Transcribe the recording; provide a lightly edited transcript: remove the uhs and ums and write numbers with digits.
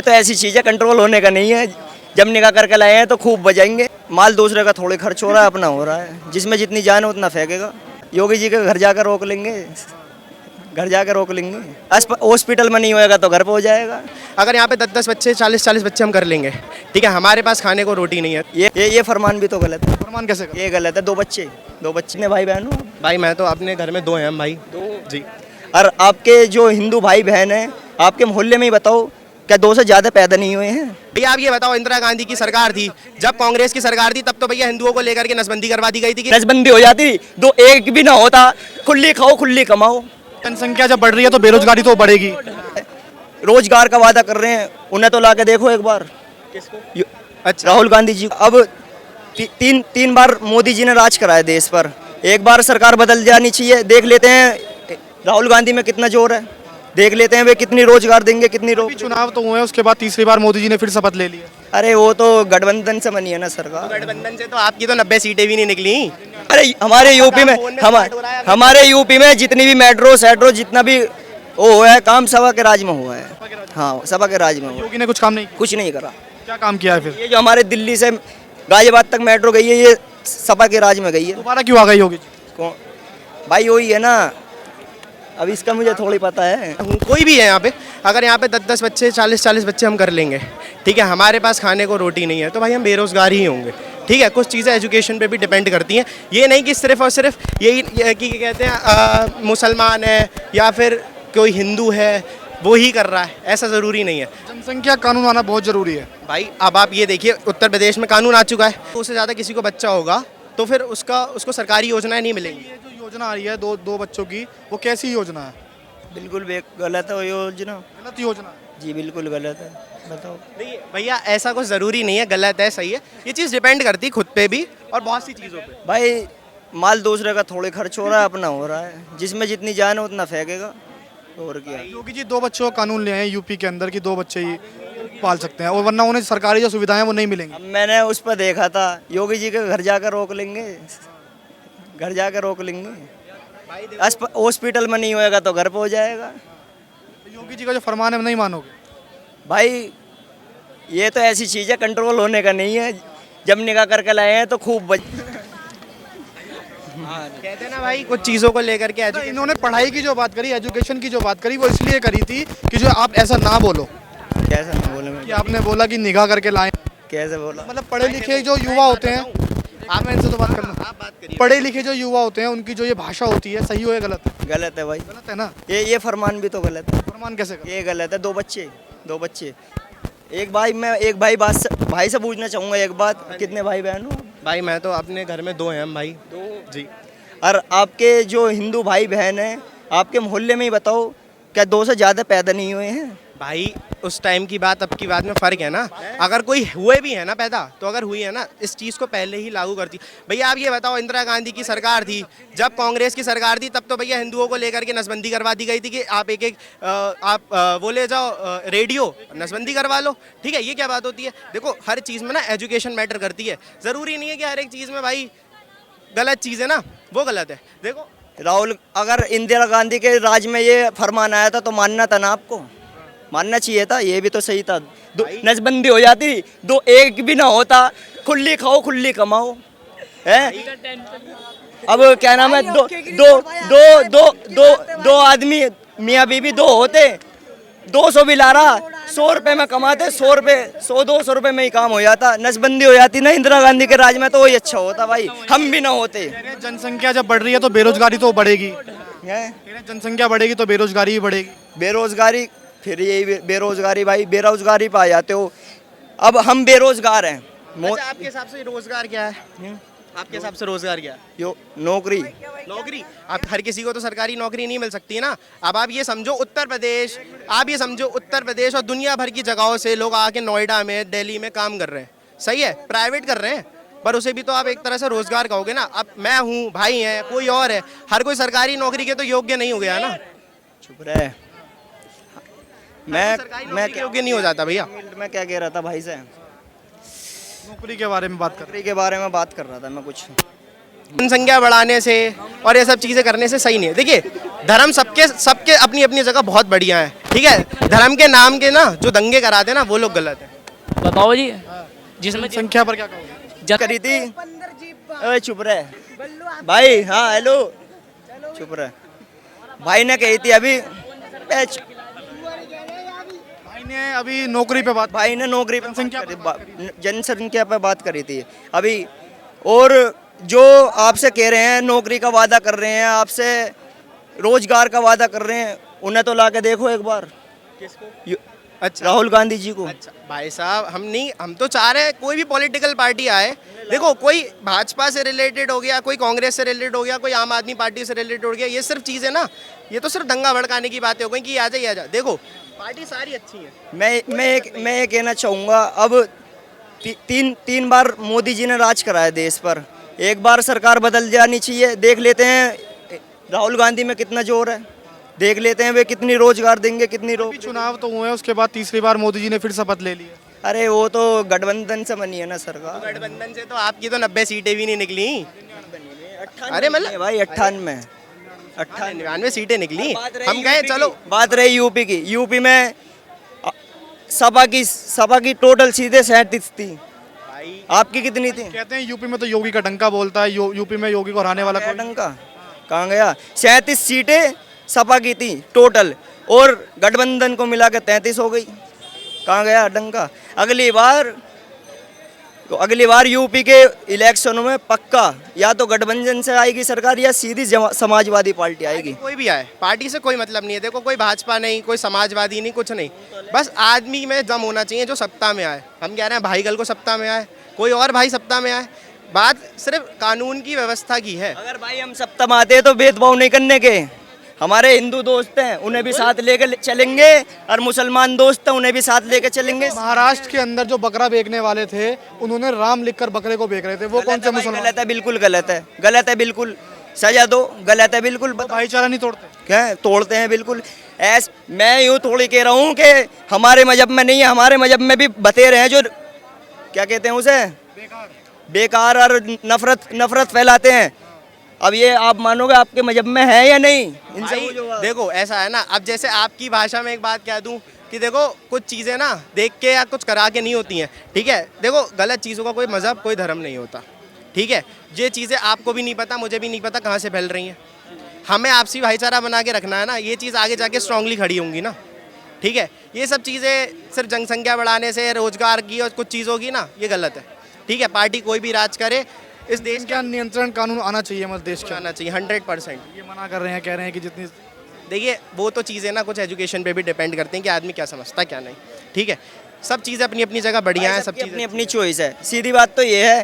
तो ऐसी चीज़ है, कंट्रोल होने का नहीं है। जब निकाह करके लाए हैं तो खूब बजाएंगे। माल दूसरे का थोड़े खर्च हो रहा है, अपना हो रहा है। जिसमें जितनी जान है उतना फेंकेगा। योगी जी के घर जाकर रोक लेंगे, घर जाकर रोक लेंगे। हॉस्पिटल में नहीं होएगा तो घर पे हो जाएगा। अगर यहाँ पे 10-10 बच्चे 40-40 बच्चे हम कर लेंगे, ठीक है, हमारे पास खाने को रोटी नहीं है। ये फरमान भी तो गलत है। फरमान कैसे ये गलत है। दो बच्चे ने भाई बहन हो। भाई मैं तो अपने घर में 2 हैं हम भाई। 2 जी। और आपके जो हिंदू भाई बहन हैं, आपके मोहल्ले में ही बताओ, क्या 2 से ज़्यादा पैदा नहीं हुए हैं? भैया आप ये बताओ, इंदिरा गांधी की सरकार थी, जब कांग्रेस की सरकार थी, तब तो भैया हिंदुओं को लेकर के नसबंदी करवा दी गई थी। नसबंदी हो जाती, दो एक भी ना होता। खुली खाओ खुली कमाओ। जनसंख्या जब बढ़ रही है तो बेरोजगारी तो बढ़ेगी। रोजगार का वादा कर रहे हैं, उन्हें तो ला के देखो एक बार। किसको? अच्छा, राहुल गांधी जी। अब तीन बार मोदी जी ने राज कराया देश पर। एक बार सरकार बदल जानी चाहिए। देख लेते हैं राहुल गांधी में कितना जोर है, देख लेते हैं वे कितनी रोजगार देंगे, कितनी चुनाव तो हुए, उसके बाद तीसरी बार मोदी जी ने फिर शपथ ले लिया। अरे वो तो गठबंधन से बनी है ना सरकार। गठबंधन से तो आपकी तो 90 सीटें भी नहीं निकली। अरे हमारे यूपी में जितनी भी मेट्रो सेट्रो जितना भी वो हुआ है, काम सभा के राज में हुआ है। हाँ, सभा के राज में हुआ। योगी ने कुछ काम नहीं किया? कुछ नहीं करा। क्या काम किया है फिर? ये जो हमारे दिल्ली से गाजियाबाद तक मेट्रो गई है, ये सपा के राज में गई है। दोबारा क्यों आ गई योगी जी? कौन भाई? वही है ना, अब इसका मुझे थोड़ी पता है। कोई भी है यहाँ पे, अगर यहाँ पे 10-10 बच्चे 40-40 बच्चे हम कर लेंगे, ठीक है, हमारे पास खाने को रोटी नहीं है, तो भाई हम बेरोजगार ही होंगे। ठीक है, कुछ चीज़ें एजुकेशन पे भी डिपेंड करती हैं। ये नहीं कि सिर्फ और सिर्फ यही कि कहते हैं मुसलमान है या फिर कोई हिंदू है वो ही कर रहा है, ऐसा ज़रूरी नहीं है। जनसंख्या कानून आना बहुत ज़रूरी है भाई। अब आप ये देखिए, उत्तर प्रदेश में कानून आ चुका है, उससे ज़्यादा किसी को बच्चा होगा तो फिर उसको सरकारी योजनाएं नहीं मिलेंगी। ये जो योजना आ रही है दो बच्चों की, वो कैसी योजना है? बिल्कुल गलत है वो योजना। गलत योजना है जी, बिल्कुल गलत है। बताओ। नहीं भैया, ऐसा कुछ ज़रूरी नहीं है, गलत है सही है, ये चीज़ डिपेंड करती है खुद पे भी और बहुत सी चीज़ों पे। भाई माल दूसरे का थोड़े खर्च हो रहा है, अपना हो रहा है। जिसमें जितनी जान है उतना फेंकेगा, और क्या। योगी जी 2 बच्चों का कानून ले आए हैं यूपी के अंदर कि 2 बच्चे ही पाल सकते हैं, और वरना उन्हें सरकारी जो सुविधाएं वो नहीं मिलेंगी। अब मैंने उस पर देखा था, योगी जी के घर जाकर रोक लेंगे, घर जाकर रोक लेंगे। हॉस्पिटल में नहीं होएगा तो घर पे हो जाएगा। योगी जी का जो फरमान है नहीं मानोगे? भाई ये तो ऐसी चीज़ है, कंट्रोल होने का नहीं है। जब निकाह करके लाए हैं तो खूब कहते हैं ना भाई, कुछ चीज़ों को लेकर के इन्होंने पढ़ाई की जो बात करी, एजुकेशन की जो बात करी, वो इसलिए करी थी कि जो आप ऐसा ना बोलो। कैसा नहीं बोले मैं? कि आपने बोला कि निगाह करके लाए। कैसे बोला? मतलब पढ़े लिखे जो युवा होते हैं, आप इनसे तो बात करना, पढ़े लिखे जो युवा होते हैं उनकी जो ये भाषा होती है, सही हो या गलत? गलत है भाई। गलत है ना? ये फरमान भी तो गलत है। फरमान कैसे गलत? ये गलत है। दो बच्चे एक भाई। मैं एक भाई से पूछना चाहूँगा एक बात, कितने भाई बहन हो? भाई मैं तो अपने घर में 2 हैं हम भाई। 2 जी। और आपके जो हिंदू भाई बहन हैं, आपके मोहल्ले में ही बताओ, क्या 2 से ज़्यादा पैदा नहीं हुए हैं? भाई उस टाइम की बात अब की बात में फ़र्क है ना। अगर कोई हुए भी है ना पैदा, तो अगर हुई है ना, इस चीज़ को पहले ही लागू करती। भैया आप ये बताओ, इंदिरा गांधी की सरकार थी, जब कांग्रेस की सरकार थी, तब तो भैया हिंदुओं को लेकर के नसबंदी करवा दी गई थी कि आप वो ले जाओ रेडियो, नसबंदी करवा लो। ठीक है, ये क्या बात होती है? देखो, हर चीज़ में ना एजुकेशन मैटर करती है। ज़रूरी नहीं है कि हर एक चीज़ में भाई गलत चीज़ है ना वो गलत है। देखो अगर इंदिरा गांधी के राज में ये फरमान आया था तो मानना था ना, आपको मानना चाहिए था। ये भी तो सही था। नसबंदी हो जाती, दो एक भी ना होता। खुली खाओ खुली कमाओ है। अब क्या नाम है, दो आदमी मियाँ बीवी 2 होते, 200 भी ला रहा, 100 रुपये में कमाते, 100-200 रुपये में ही काम हो जाता। नसबंदी हो जाती ना इंदिरा गांधी के राज में, तो वही अच्छा होता भाई, हम भी ना होते। जनसंख्या जब बढ़ रही है तो बेरोजगारी तो बढ़ेगी। जनसंख्या बढ़ेगी तो बेरोजगारी भी बढ़ेगी। बेरोजगारी, फिर यही बेरोजगारी भाई, बेरोजगारी पा जाते हो। अब हम बेरोजगार हैं। अच्छा, आपके हिसाब से रोजगार क्या है? आपके हिसाब से रोजगार क्या है? नौकरी। आप हर किसी को तो सरकारी नौकरी नहीं मिल सकती ना। अब आप ये समझो उत्तर प्रदेश और दुनिया भर की जगहों से लोग आके नोएडा में, दिल्ली में काम कर रहे हैं। सही है, प्राइवेट कर रहे हैं, पर उसे भी तो आप एक तरह से रोजगार कहोगे ना। अब मैं हूँ, भाई है, कोई और है, हर कोई सरकारी नौकरी के तो योग्य नहीं हो गया ना। चुप रहे। मैं योग्य नहीं हो जाता भैया। मैं क्या कह रहा था भाई से? नौकरी के बारे में बात कर रहा था मैं कुछ। जनसंख्या बढ़ाने से और ये सब चीज़ें करने से सही नहीं है। देखिए, धर्म सबके अपनी अपनी जगह बहुत बढ़िया है। ठीक है, धर्म के नाम के ना जो दंगे कराते हैं ना वो लोग गलत है। बताओ जी जिसमें संख्या पर क्या कहोगे? करी थी। ओए चुप रहे भाई। हाँ हेलो, चुप रहे। भाई ने कही थी अभी भाई ने अभी नौकरी पे बात, भाई ने नौकरी पे जनसंख्या जनसंख्या पे बात करी थी अभी। और जो आपसे कह रहे हैं नौकरी का वादा कर रहे हैं, आपसे रोजगार का वादा कर रहे हैं, उन्हें तो ला के देखो एक बार। किसको? अच्छा राहुल गांधी जी को। अच्छा भाई साहब, हम तो चाह रहे हैं कोई भी पॉलिटिकल पार्टी आए। देखो, कोई भाजपा से रिलेटेड हो गया, कोई कांग्रेस से रिलेटेड हो गया, कोई आम आदमी पार्टी से रिलेटेड हो गया, ये सिर्फ चीज़ें ना, ये तो सिर्फ दंगा भड़काने की बातें हो गई कि आ जा। देखो पार्टी सारी अच्छी है। मैं ये कहना चाहूँगा, अब तीन बार मोदी जी ने राज कराया देश पर, एक बार सरकार बदल जानी चाहिए। देख लेते हैं राहुल गांधी में कितना जोर है, देख लेते हैं वे कितनी रोजगार देंगे, कितनी अभी चुनाव तो हुए हैं, उसके बाद तीसरी बार मोदी जी ने फिर शपथ ले ली है। अरे वो तो गठबंधन से बनी है ना सरकार। गठबंधन से तो आपकी तो 90 सीटें भी नहीं निकली। अरे मतलब भाई 98 99 सीटें निकली। हम कहे चलो, बात रही यूपी की। यूपी में सपा की टोटल सीधे 37 थी। भाई आपकी कितनी थी? कहते हैं यूपी में तो योगी का डंका बोलता है, यूपी में योगी को हराने वाला कोई नहीं। का कहाँ गया? 37 सीटें सपा की थी टोटल, और गठबंधन को मिला के 33 हो गई। कहाँ गया डंका? अगली बार यूपी के इलेक्शनों में पक्का या तो गठबंधन से आएगी सरकार या सीधी समाजवादी पार्टी आएगी। कोई भी आए, पार्टी से कोई मतलब नहीं है। देखो, कोई भाजपा नहीं, कोई समाजवादी नहीं, कुछ नहीं, बस आदमी में दम होना चाहिए जो सत्ता में आए। हम कह रहे हैं भाई कल को सत्ता में आए, कोई और भाई सत्ता में आए, बात सिर्फ कानून की व्यवस्था की है। अगर भाई हम सत्ता में आते हैं तो भेदभाव नहीं करने के। हमारे हिंदू दोस्त हैं, उन्हें भी साथ लेकर चलेंगे, और मुसलमान दोस्त हैं, उन्हें भी साथ लेकर चलेंगे। महाराष्ट्र के अंदर जो बकरा बेचने वाले थे, उन्होंने राम लिखकर बकरे को बेच रहे थे, वो कौन से मुसलमान? गलत है, बिल्कुल गलत है, गलत है बिल्कुल। सजा दो, गलत है बिल्कुल। भाईचारा नहीं तोड़ते क्या है? तोड़ते हैं बिल्कुल। मैं यूँ थोड़ी कह रहा हूँ कि हमारे मजहब में नहीं है, हमारे मजहब में भी बतेरे हैं जो क्या कहते हैं उसे, बेकार और नफरत फैलाते हैं। अब ये आप मानोगे आपके मजहब में है या नहीं? इनसे भाई देखो, ऐसा है ना, अब जैसे आपकी भाषा में एक बात कह दूं कि देखो, कुछ चीज़ें ना देख के या कुछ करा के नहीं होती हैं। ठीक है, देखो, गलत चीज़ों का कोई मजहब, कोई धर्म नहीं होता। ठीक है, ये चीज़ें आपको भी नहीं पता, मुझे भी नहीं पता कहाँ से फैल रही हैं। हमें आपसी भाईचारा बना के रखना है ना, ये चीज़ आगे जाके स्ट्रांगली खड़ी होंगी ना। ठीक है, ये सब चीज़ें सिर्फ जनसंख्या बढ़ाने से, रोजगार की और कुछ चीज़ों की ना, ये गलत है। ठीक है, पार्टी कोई भी राज करे, इस देश का नियंत्रण कानून आना चाहिए, मतलब देश का आना चाहिए 100%। ये मना कर रहे हैं, कह रहे हैं कि जितनी, देखिए, वो तो चीज़ें ना कुछ एजुकेशन पे भी डिपेंड करते हैं कि आदमी क्या समझता है क्या नहीं। ठीक है, सब चीज़ें अपनी अपनी जगह बढ़िया हैं, सब चीज़ें अपनी अपनी चॉइस है, सीधी बात तो ये है।